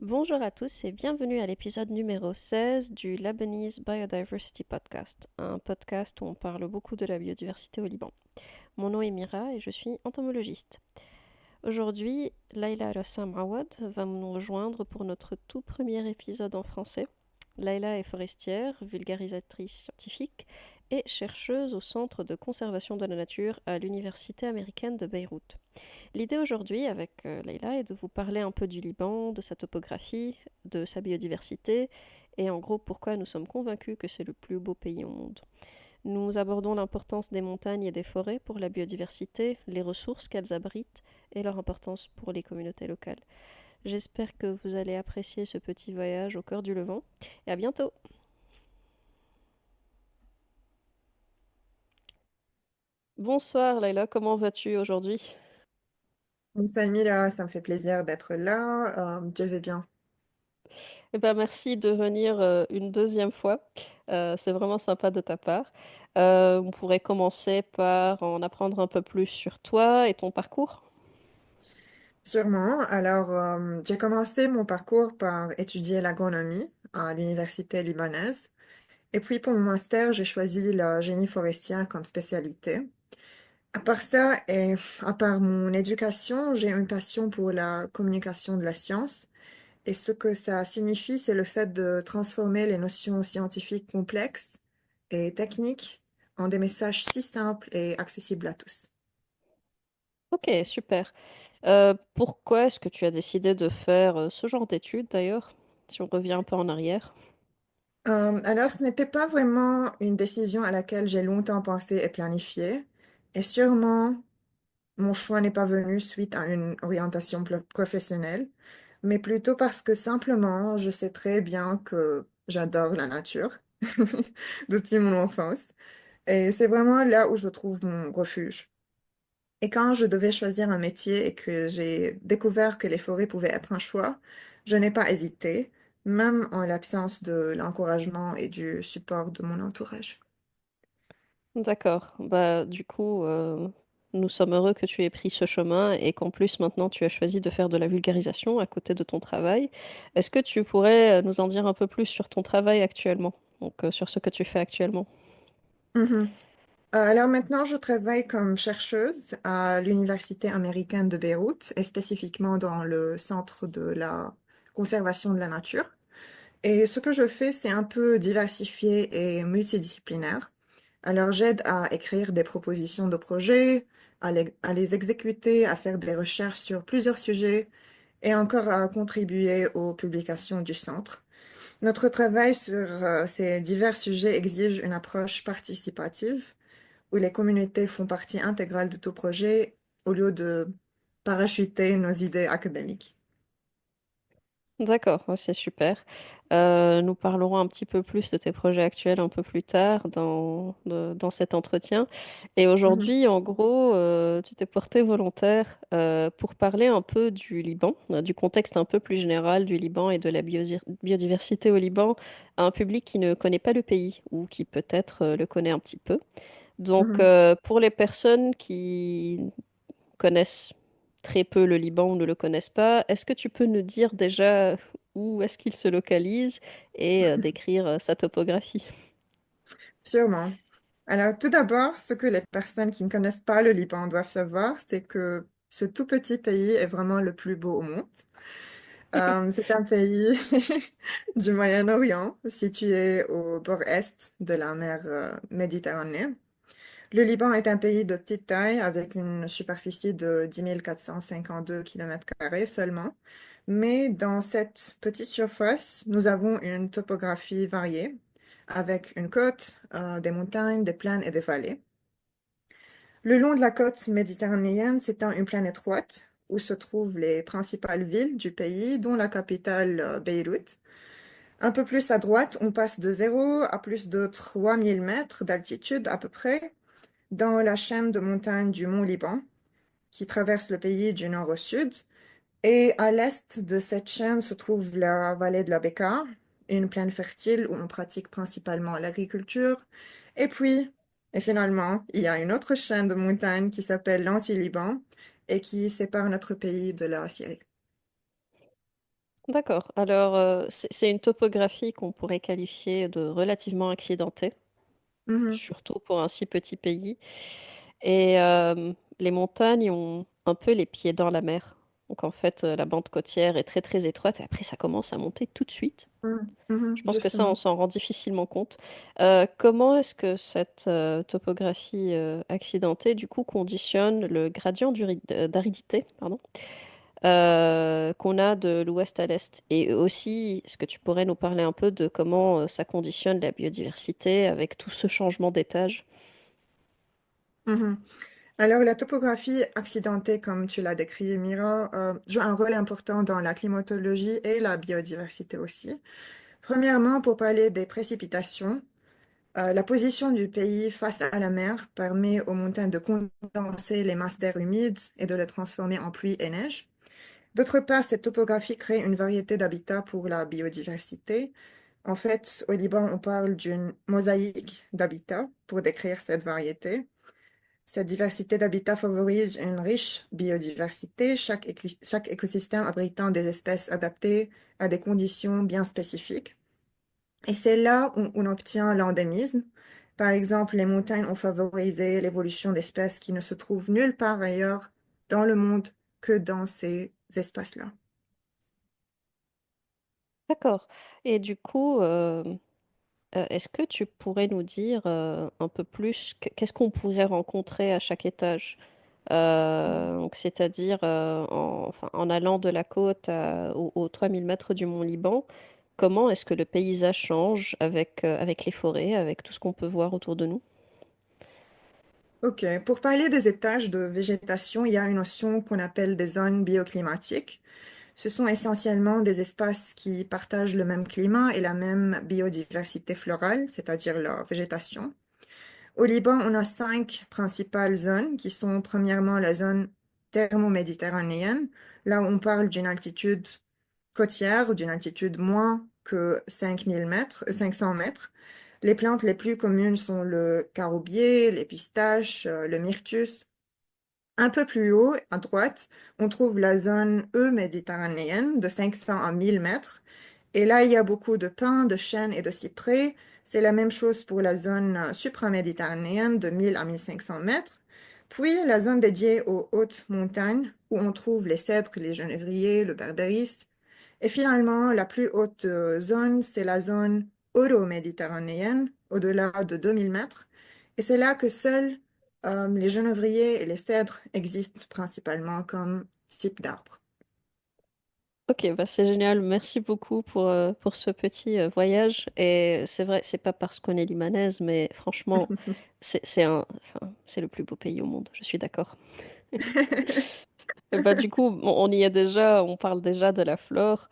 Bonjour à tous et bienvenue à l'épisode numéro 16 du Lebanese Biodiversity Podcast, un podcast où on parle beaucoup de la biodiversité au Liban. Mon nom est Mira et je suis entomologiste. Aujourd'hui, Laila Rossam Awad va nous rejoindre pour notre tout premier épisode en français. Laila est forestière, vulgarisatrice scientifique et chercheuse au Centre de conservation de la nature à l'Université américaine de Beyrouth. L'idée aujourd'hui avec Leïla est de vous parler un peu du Liban, de sa topographie, de sa biodiversité et en gros pourquoi nous sommes convaincus que c'est le plus beau pays au monde. Nous abordons l'importance des montagnes et des forêts pour la biodiversité, les ressources qu'elles abritent et leur importance pour les communautés locales. J'espère que vous allez apprécier ce petit voyage au cœur du Levant et à bientôt. Bonsoir Leïla, comment vas-tu aujourd'hui? Samira, ça me fait plaisir d'être là. Je vais bien. Eh ben, merci de venir une deuxième fois. C'est vraiment sympa de ta part. On pourrait commencer par en apprendre un peu plus sur toi et ton parcours. Sûrement. Alors, j'ai commencé mon parcours par étudier l'agronomie à l'université libanaise. Et puis, pour mon master, j'ai choisi le génie forestier comme spécialité. À part ça, et à part mon éducation, j'ai une passion pour la communication de la science. Et ce que ça signifie, c'est le fait de transformer les notions scientifiques complexes et techniques en des messages si simples et accessibles à tous. Ok, super. Pourquoi est-ce que tu as décidé de faire ce genre d'études d'ailleurs, si on revient un peu en arrière? Alors, ce n'était pas vraiment une décision à laquelle j'ai longtemps pensé et planifié. Et sûrement, mon choix n'est pas venu suite à une orientation professionnelle, mais plutôt parce que simplement, je sais très bien que j'adore la nature depuis mon enfance. Et c'est vraiment là où je trouve mon refuge. Et quand je devais choisir un métier et que j'ai découvert que les forêts pouvaient être un choix, je n'ai pas hésité, même en l'absence de l'encouragement et du support de mon entourage. D'accord. Bah, du coup, nous sommes heureux que tu aies pris ce chemin et qu'en plus maintenant tu as choisi de faire de la vulgarisation à côté de ton travail. Est-ce que tu pourrais nous en dire un peu plus sur ton travail actuellement? Donc, sur ce que tu fais actuellement. Mhm. Alors maintenant, je travaille comme chercheuse à l'Université américaine de Beyrouth et spécifiquement dans le Centre de la conservation de la nature. Et ce que je fais, c'est un peu diversifié et multidisciplinaire. Alors, j'aide à écrire des propositions de projets, à les exécuter, à faire des recherches sur plusieurs sujets et encore à contribuer aux publications du centre. Notre travail sur ces divers sujets exige une approche participative où les communautés font partie intégrale de tout projet au lieu de parachuter nos idées académiques. D'accord, ouais, c'est super. Nous parlerons un petit peu plus de tes projets actuels un peu plus tard dans cet entretien. Et Mhm, aujourd'hui, en gros, tu t'es porté volontaire pour parler un peu du Liban, du contexte un peu plus général du Liban et de la biodiversité au Liban à un public qui ne connaît pas le pays ou qui peut-être le connaît un petit peu. Donc, mhm. pour les personnes qui connaissent très peu le Liban ou ne le connaissent pas, est-ce que tu peux nous dire déjà où est-ce qu'il se localise et décrire sa topographie? Sûrement. Alors, tout d'abord, ce que les personnes qui ne connaissent pas le Liban doivent savoir, c'est que ce tout petit pays est vraiment le plus beau au monde. C'est un pays du Moyen-Orient, situé au bord est de la mer Méditerranée. Le Liban est un pays de petite taille avec une superficie de 10 452 km² seulement. Mais dans cette petite surface, nous avons une topographie variée avec une côte, des montagnes, des plaines et des vallées. Le long de la côte méditerranéenne s'étend une plaine étroite où se trouvent les principales villes du pays, dont la capitale Beyrouth. Un peu plus à droite, on passe de 0 à plus de 3 000 mètres d'altitude à peu près dans la chaîne de montagnes du mont Liban, qui traverse le pays du nord au sud. Et à l'est de cette chaîne se trouve la vallée de la Bekaa, une plaine fertile où on pratique principalement l'agriculture. Et puis, et finalement, il y a une autre chaîne de montagnes qui s'appelle l'Anti-Liban et qui sépare notre pays de la Syrie. D'accord. Alors, c'est une topographie qu'on pourrait qualifier de relativement accidentée, Mhm, surtout pour un si petit pays. Et les montagnes ont un peu les pieds dans la mer. Donc en fait, la bande côtière est très très étroite et après ça commence à monter tout de suite. mhm, Je mhm, pense que ça, on justement. s'en rend difficilement compte. Comment est-ce que cette topographie accidentée, du coup, conditionne le gradient d'aridité, pardon, qu'on a de l'ouest à l'est? Et aussi, est-ce que tu pourrais nous parler un peu de comment ça conditionne la biodiversité avec tout ce changement d'étage? Mhm. Alors, la topographie accidentée, comme tu l'as décrit, Mira, joue un rôle important dans la climatologie et la biodiversité aussi. Premièrement, pour parler des précipitations, la position du pays face à la mer permet aux montagnes de condenser les masses d'air humides et de les transformer en pluie et neige. D'autre part, cette topographie crée une variété d'habitats pour la biodiversité. En fait, au Liban, on parle d'une mosaïque d'habitats pour décrire cette variété. Cette diversité d'habitats favorise une riche biodiversité, chaque écosystème abritant des espèces adaptées à des conditions bien spécifiques. Et c'est là où on obtient l'endémisme. Par exemple, les montagnes ont favorisé l'évolution d'espèces qui ne se trouvent nulle part ailleurs dans le monde que dans ces espaces-là. D'accord. Et du coup, est-ce que tu pourrais nous dire un peu plus qu'est-ce qu'on pourrait rencontrer à chaque étage? Donc, c'est-à-dire enfin, en allant de la côte aux 3000 mètres du mont Liban, comment est-ce que le paysage change avec les forêts, avec tout ce qu'on peut voir autour de nous? Ok, pour parler des étages de végétation, il y a une notion qu'on appelle des zones bioclimatiques. Ce sont essentiellement des espaces qui partagent le même climat et la même biodiversité florale, c'est-à-dire la végétation. Au Liban, on a cinq principales zones qui sont premièrement la zone thermoméditerranéenne, là où on parle d'une altitude côtière, d'une altitude moins que 5000 mètres, 500 mètres. Les plantes les plus communes sont le caroubier, les pistaches, le myrtus. Un peu plus haut, à droite, on trouve la zone méditerranéenne de 500 à 1000 mètres. Et là, il y a beaucoup de pins, de chênes et de cyprès. C'est la même chose pour la zone supraméditerranéenne de 1000 à 1500 mètres. Puis la zone dédiée aux hautes montagnes, où on trouve les cèdres, les genévriers, le berbéris. Et finalement, la plus haute zone, c'est la zone euro-méditerranéenne, au-delà de 2000 mètres. Et c'est là que seuls les genévriers et les cèdres existent principalement comme type d'arbres. Ok, bah c'est génial. Merci beaucoup pour ce petit voyage. Et c'est vrai, c'est pas parce qu'on est libanaise, mais franchement, enfin, c'est le plus beau pays au monde. Je suis d'accord. Et bah, du coup, on y est déjà, on parle déjà de la flore.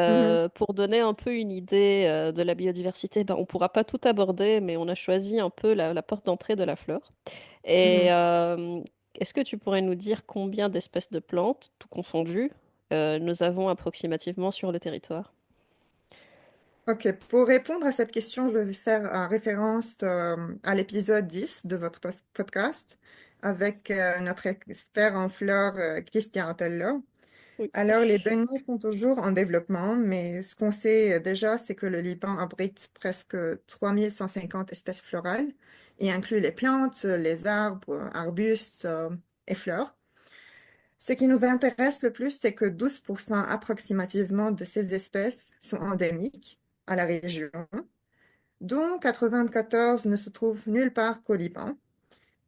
Mhm, Pour donner un peu une idée de la biodiversité, bah, on pourra pas tout aborder, mais on a choisi un peu la porte d'entrée de la flore. Et mhm. est-ce que tu pourrais nous dire combien d'espèces de plantes, tout confondu, nous avons approximativement sur le territoire? Ok, pour répondre à cette question, je vais faire référence à l'épisode 10 de votre podcast avec notre expert en flore, Christian Tello. Oui. Alors, les données sont toujours en développement, mais ce qu'on sait déjà, c'est que le Liban abrite presque 3150 espèces florales et inclut les plantes, les arbres, arbustes et fleurs. Ce qui nous intéresse le plus, c'est que 12% approximativement de ces espèces sont endémiques à la région, dont 94 ne se trouvent nulle part qu'au Liban.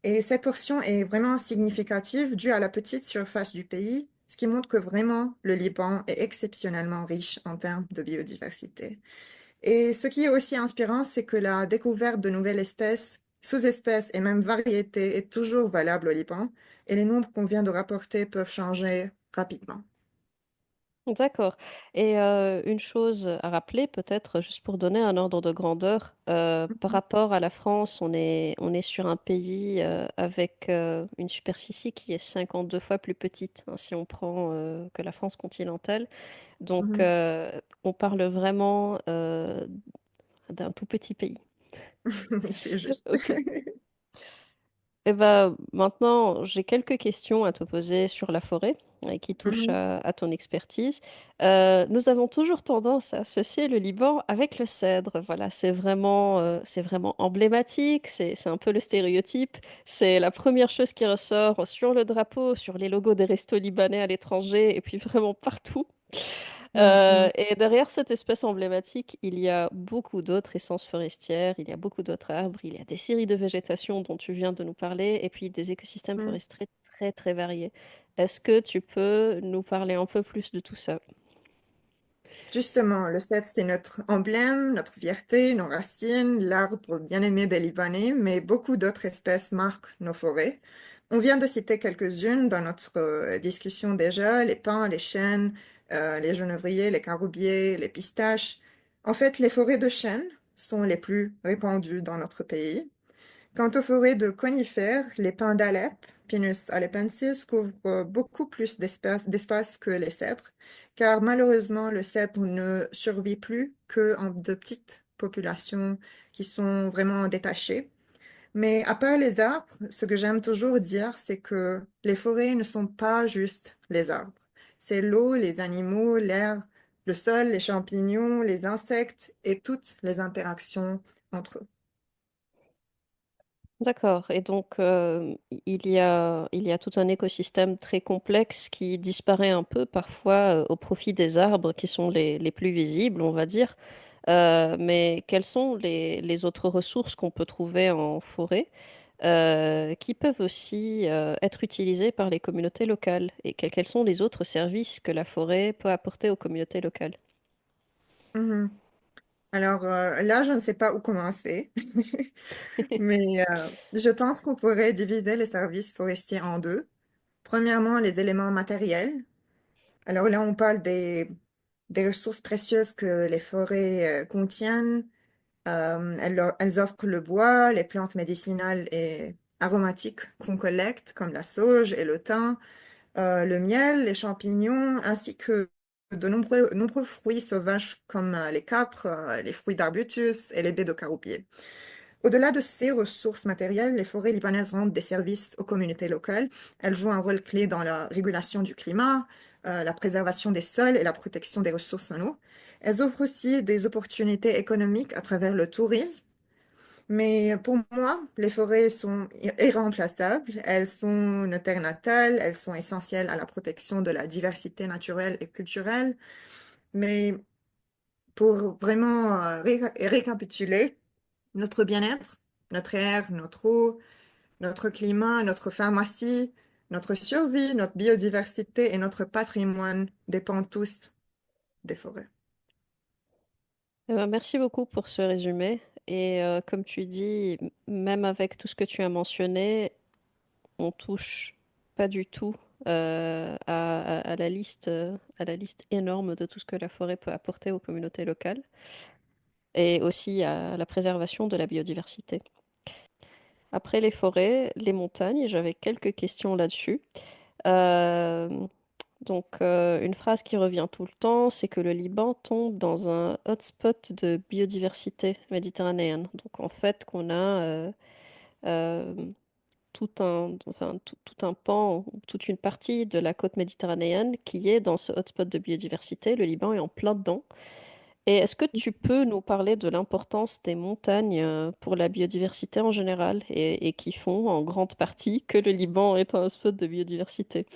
Et cette portion est vraiment significative due à la petite surface du pays, ce qui montre que vraiment le Liban est exceptionnellement riche en termes de biodiversité. Et ce qui est aussi inspirant, c'est que la découverte de nouvelles espèces, sous-espèces et même variétés est toujours valable au Liban, et les nombres qu'on vient de rapporter peuvent changer rapidement. D'accord. Et une chose à rappeler, peut-être juste pour donner un ordre de grandeur, par rapport à la France, on est sur un pays avec une superficie qui est 52 fois plus petite, hein, si on prend que la France continentale. Donc, Mhm. on parle vraiment d'un tout petit pays. C'est juste. Ok. Eh ben, maintenant, j'ai quelques questions à te poser sur la forêt qui touchent Mhm, à ton expertise. Nous avons toujours tendance à associer le Liban avec le cèdre. Voilà, c'est vraiment emblématique, c'est un peu le stéréotype. C'est la première chose qui ressort sur le drapeau, sur les logos des restos libanais à l'étranger et puis vraiment partout. mhm. Et derrière cette espèce emblématique, il y a beaucoup d'autres essences forestières, il y a beaucoup d'autres arbres, il y a des séries de végétation dont tu viens de nous parler, et puis des écosystèmes Mhm. forestiers très très variés. Est-ce que tu peux nous parler un peu plus de tout ça? Justement, le cèdre, c'est notre emblème, notre fierté, nos racines, l'arbre bien-aimé des Libanais, mais beaucoup d'autres espèces marquent nos forêts. On vient de citer quelques-unes dans notre discussion déjà, les pins, les chênes, les genévriers, les caroubiers, les pistaches. En fait, les forêts de chênes sont les plus répandues dans notre pays. Quant aux forêts de conifères, les pins d'Alep, Pinus alepensis, couvrent beaucoup plus d'espace que les cèdres, car malheureusement, le cèdre ne survit plus que en de petites populations qui sont vraiment détachées. Mais à part les arbres, ce que j'aime toujours dire, c'est que les forêts ne sont pas juste les arbres. C'est l'eau, les animaux, l'air, le sol, les champignons, les insectes et toutes les interactions entre eux. D'accord. Et donc, il y a tout un écosystème très complexe qui disparaît un peu parfois au profit des arbres qui sont les plus visibles, on va dire. Mais quelles sont les autres ressources qu'on peut trouver en forêt qui peuvent aussi être utilisées par les communautés locales? Et quels sont les autres services que la forêt peut apporter aux communautés locales? Mhm. Alors là, je ne sais pas où commencer, mais je pense qu'on pourrait diviser les services forestiers en deux. Premièrement, les éléments matériels. Alors là, on parle des ressources précieuses que les forêts contiennent. Elles offrent le bois, les plantes médicinales et aromatiques qu'on collecte, comme la sauge et le thym, le miel, les champignons, ainsi que de nombreux fruits sauvages comme les capres, les fruits d'arbutus et les baies de caroubier. Au-delà de ces ressources matérielles, les forêts libanaises rendent des services aux communautés locales. Elles jouent un rôle clé dans la régulation du climat, la préservation des sols et la protection des ressources en eau. Elles offrent aussi des opportunités économiques à travers le tourisme. Mais pour moi, les forêts sont irremplaçables. Elles sont nos terres natales, elles sont essentielles à la protection de la diversité naturelle et culturelle. Mais pour vraiment récapituler, notre bien-être, notre air, notre eau, notre climat, notre pharmacie, notre survie, notre biodiversité et notre patrimoine dépendent tous des forêts. Eh ben, merci beaucoup pour ce résumé. Et comme tu dis, même avec tout ce que tu as mentionné, on touche pas du tout à la liste énorme de tout ce que la forêt peut apporter aux communautés locales et aussi à la préservation de la biodiversité. Après les forêts, les montagnes, j'avais quelques questions là-dessus. Euh, une phrase qui revient tout le temps, c'est que le Liban tombe dans un hotspot de biodiversité méditerranéenne. Donc, en fait, qu'on a euh, tout un pan, toute une partie de la côte méditerranéenne qui est dans ce hotspot de biodiversité. Le Liban est en plein dedans. Et est-ce que tu peux nous parler de l'importance des montagnes pour la biodiversité en général et qui font en grande partie que le Liban est un hotspot de biodiversité?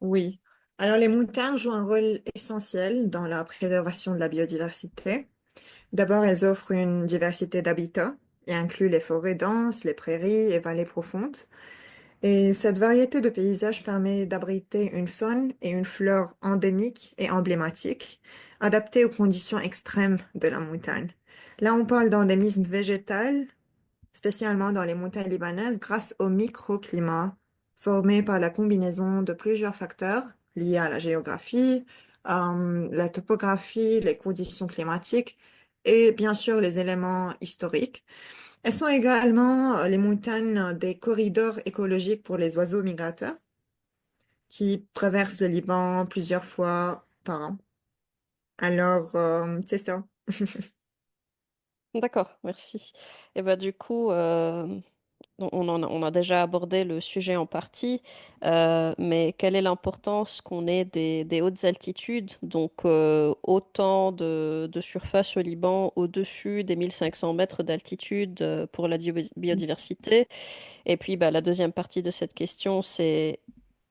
Oui. Alors, les montagnes jouent un rôle essentiel dans la préservation de la biodiversité. D'abord, elles offrent une diversité d'habitats et incluent les forêts denses, les prairies et vallées profondes. Et cette variété de paysages permet d'abriter une faune et une flore endémiques et emblématiques, adaptées aux conditions extrêmes de la montagne. Là, on parle d'endémisme végétal, spécialement dans les montagnes libanaises, grâce au microclimat formé par la combinaison de plusieurs facteurs liés à la géographie, la topographie, les conditions climatiques et bien sûr les éléments historiques. Elles sont également, les montagnes, des corridors écologiques pour les oiseaux migrateurs qui traversent le Liban plusieurs fois par an. Alors, c'est ça. D'accord, merci. Et bah du coup, On a déjà abordé le sujet en partie, mais quelle est l'importance qu'on ait des hautes altitudes, donc autant de surface au Liban au-dessus des 1500 mètres d'altitude pour la biodiversité? Et puis bah, la deuxième partie de cette question, c'est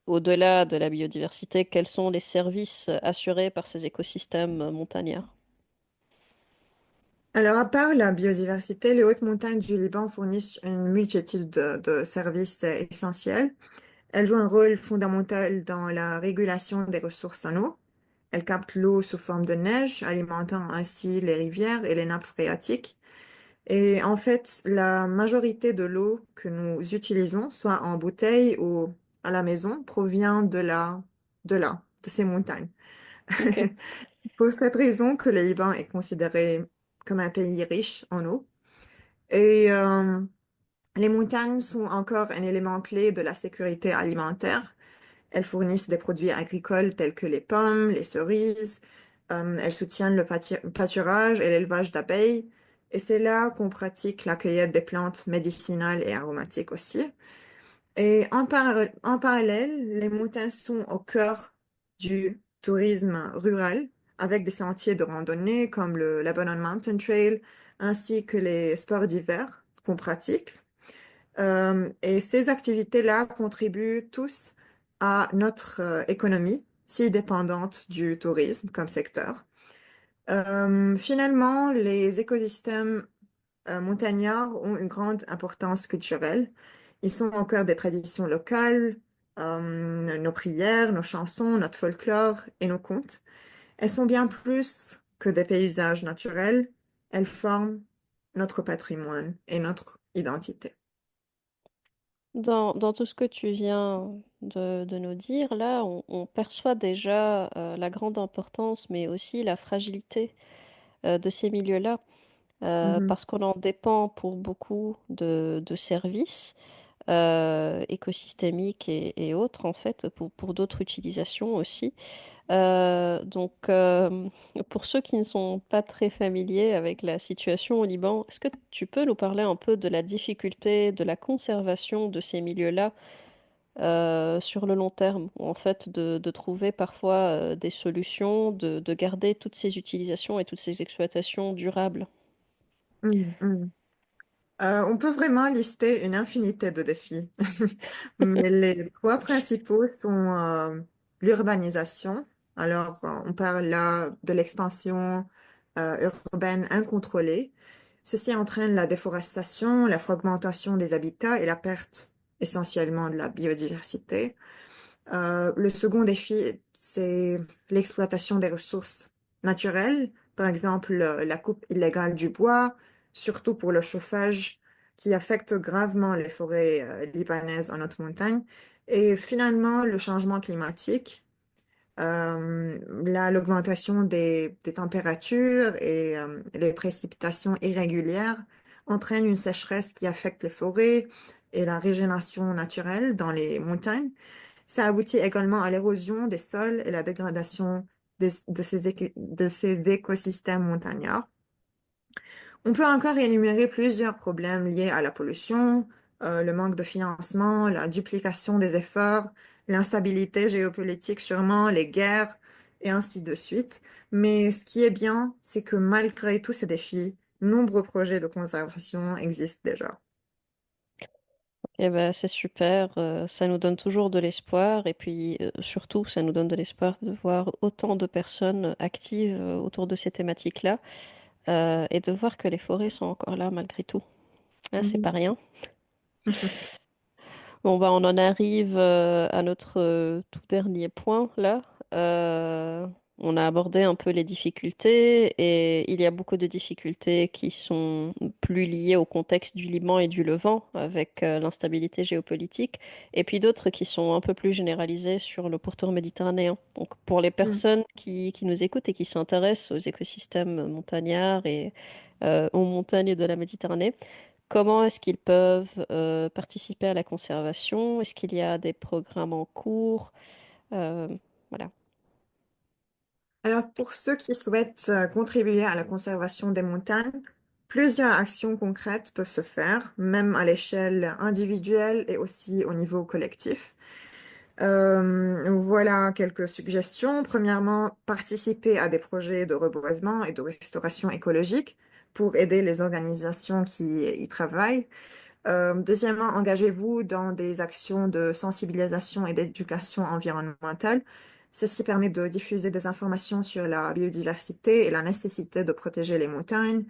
au-delà de la biodiversité, quels sont les services assurés par ces écosystèmes montagnards? Alors, à part la biodiversité, les hautes montagnes du Liban fournissent une multitude de services essentiels. Elles jouent un rôle fondamental dans la régulation des ressources en eau. Elles captent l'eau sous forme de neige, alimentant ainsi les rivières et les nappes phréatiques. Et en fait, la majorité de l'eau que nous utilisons, soit en bouteille ou à la maison, provient de ces montagnes. Ok. Pour cette raison que le Liban est considéré comme un pays riche en eau. Et les montagnes sont encore un élément clé de la sécurité alimentaire. Elles fournissent des produits agricoles tels que les pommes, les cerises. Elles soutiennent le pâturage et l'élevage d'abeilles. Et c'est là qu'on pratique la cueillette des plantes médicinales et aromatiques aussi. Et en parallèle, les montagnes sont au cœur du tourisme rural, avec des sentiers de randonnée comme le Lebanon Mountain Trail, ainsi que les sports d'hiver qu'on pratique. Et ces activités-là contribuent tous à notre économie, si dépendante du tourisme comme secteur. Finalement, les écosystèmes montagnards ont une grande importance culturelle. Ils sont au cœur des traditions locales, nos prières, nos chansons, notre folklore et nos contes. Elles sont bien plus que des paysages naturels, elles forment notre patrimoine et notre identité. Dans tout ce que tu viens de nous dire, là, on perçoit déjà la grande importance, mais aussi la fragilité de ces milieux-là, Mhm. parce qu'on en dépend pour beaucoup de services écosystémiques et autres, en fait, pour d'autres utilisations aussi. Donc, pour ceux qui ne sont pas très familiers avec la situation au Liban, est-ce que tu peux nous parler un peu de la difficulté de la conservation de ces milieux-là sur le long terme, en fait, de trouver parfois des solutions, de garder toutes ces utilisations et toutes ces exploitations durables? Mhm. Mhm. On peut vraiment lister une infinité de défis, mais les trois principaux sont l'urbanisation. Alors, on parle là de l'expansion urbaine incontrôlée. Ceci entraîne la déforestation, la fragmentation des habitats et la perte essentiellement de la biodiversité. Le second défi, c'est l'exploitation des ressources naturelles, par exemple la coupe illégale du bois, surtout pour le chauffage, qui affecte gravement les forêts libanaises en haute montagne. Et finalement, le changement climatique, là, l'augmentation des températures et les précipitations irrégulières entraînent une sécheresse qui affecte les forêts et la régénération naturelle dans les montagnes. Ça aboutit également à l'érosion des sols et la dégradation de ces écosystèmes montagnards. On peut encore énumérer plusieurs problèmes liés à la pollution, le manque de financement, la duplication des efforts, l'instabilité géopolitique sûrement, les guerres et ainsi de suite. Mais ce qui est bien, c'est que malgré tous ces défis, nombreux projets de conservation existent déjà. Eh ben, c'est super, ça nous donne toujours de l'espoir et puis surtout, ça nous donne de l'espoir de voir autant de personnes actives autour de ces thématiques-là et de voir que les forêts sont encore là malgré tout. Ah, c'est Mhm. pas rien. Bon, bah, on en arrive à notre tout dernier point là. Euh, on a abordé un peu les difficultés et il y a beaucoup de difficultés qui sont plus liées au contexte du Liban et du Levant avec l'instabilité géopolitique et puis d'autres qui sont un peu plus généralisées sur le pourtour méditerranéen. Donc pour les personnes qui nous écoutent et qui s'intéressent aux écosystèmes montagnards et aux montagnes de la Méditerranée, comment est-ce qu'ils peuvent participer à la conservation? Est-ce qu'il y a des programmes en cours? Euh, voilà. Alors, pour ceux qui souhaitent contribuer à la conservation des montagnes, plusieurs actions concrètes peuvent se faire, même à l'échelle individuelle et aussi au niveau collectif. Voilà quelques suggestions. Premièrement, participer à des projets de reboisement et de restauration écologique pour aider les organisations qui y travaillent. Deuxièmement, engagez-vous dans des actions de sensibilisation et d'éducation environnementale. Ceci permet de diffuser des informations sur la biodiversité et la nécessité de protéger les montagnes.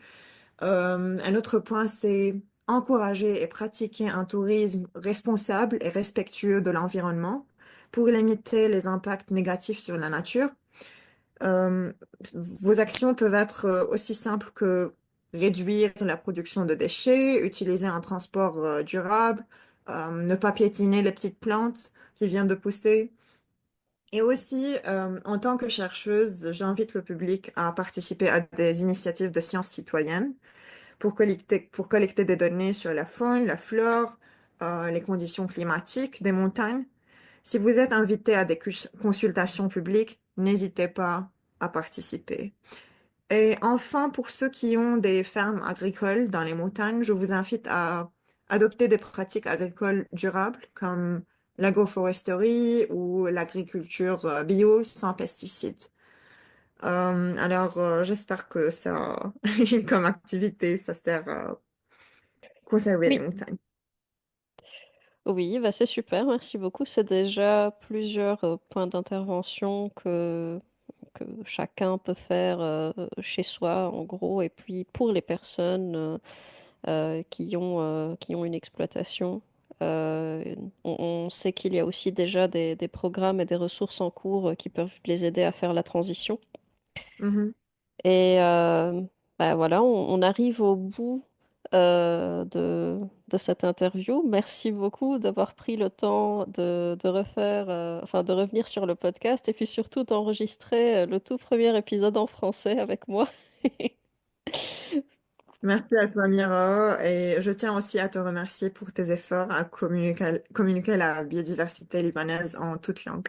Un autre point, c'est encourager et pratiquer un tourisme responsable et respectueux de l'environnement pour limiter les impacts négatifs sur la nature. Euh, Vos actions peuvent être aussi simples que réduire la production de déchets, utiliser un transport durable, ne pas piétiner les petites plantes qui viennent de pousser. Et aussi, en tant que chercheuse, j'invite le public à participer à des initiatives de sciences citoyennes pour collecter des données sur la faune, la flore, les conditions climatiques des montagnes. Si vous êtes invité à des consultations publiques, n'hésitez pas à participer. Et enfin, pour ceux qui ont des fermes agricoles dans les montagnes, je vous invite à adopter des pratiques agricoles durables comme l'agroforesterie ou l'agriculture bio sans pesticides. J'espère que ça, comme activité, ça sert à conserver les Oui, montagnes. oui, bah c'est super, merci beaucoup. C'est déjà plusieurs points d'intervention que chacun peut faire chez soi, en gros, et puis pour les personnes qui ont une exploitation. Euh, on sait qu'il y a aussi déjà des programmes et des ressources en cours qui peuvent les aider à faire la transition. Mhm. Et bah voilà, on arrive au bout de cette interview. Merci beaucoup d'avoir pris le temps de refaire, enfin de revenir sur le podcast et puis surtout d'enregistrer le tout premier épisode en français avec moi. Merci à toi, Mira, et je tiens aussi à te remercier pour tes efforts à communiquer la biodiversité libanaise en toutes langues.